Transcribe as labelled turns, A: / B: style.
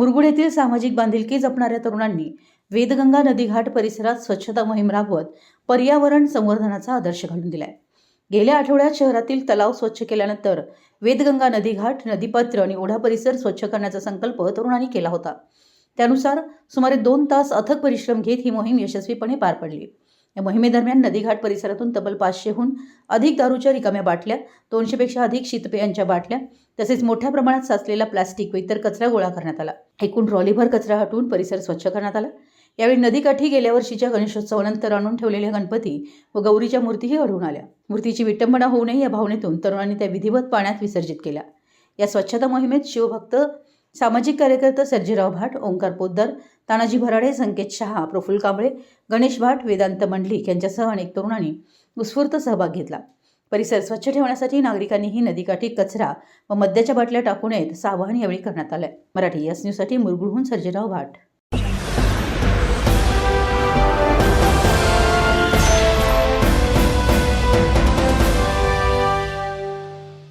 A: मुरगुड येथील सामाजिक बांधिलकी जपणाऱ्या तरुणांनी वेदगंगा नदीघाट परिसरात स्वच्छता मोहीम राबवत पर्यावरण संवर्धनाचा आदर्श घालून दिलाय। गेल्या आठवड्यात शहरातील तलाव स्वच्छ केल्यानंतर वेदगंगा नदीघाट, नदीपात्र आणि ओढा परिसर स्वच्छ करण्याचा संकल्प तरुणांनी केला होता। त्यानुसार सुमारे 2 तास अथक परिश्रम घेत ही मोहीम यशस्वीपणे पार पडली। या मोहिमेदरम्यान नदीघाट परिसरातून तब्बल 500हून अधिक दारूच्या रिकाम्या बाटल्या, 200 पेक्षा अधिक शीतपेयांच्या बाटल्या तसेच मोठ्या प्रमाणात साचलेला प्लास्टिक व इतर कचरा गोळा करण्यात आला। एकूण ट्रॉलीभर कचरा हटवून परिसर स्वच्छ करण्यात आला। यावेळी नदीकाठी गेल्या वर्षीच्या गणेशोत्सवानंतर आणून ठेवलेल्या गणपती व गौरीच्या मूर्तीही घडवून आल्या। मूर्तीची विटंबना होऊ नये या भावनेतून तरुणांनी त्या विधिवत पाण्यात विसर्जित केल्या। या स्वच्छता मोहिमेत शिवभक्त, सामाजिक कार्यकर्ते सर्जेराव भाट, ओंकार पोद्दार, तानाजी भराडे, संकेत शहा, प्रफुल्ल कांबळे, गणेश भाट, वेदांत मंडलिक यांच्यासह अनेक तरुणांनी उत्स्फूर्त सहभाग घेतला। परिसर स्वच्छ ठेवण्यासाठी नागरिकांनीही नदीकाठी कचरा व मद्याच्या बाटल्या टाकू नयेत असं आवाहन यावेळी करण्यात आलं। मराठी एस न्यूजसाठी मुरगुडहून सर्जेराव भाट।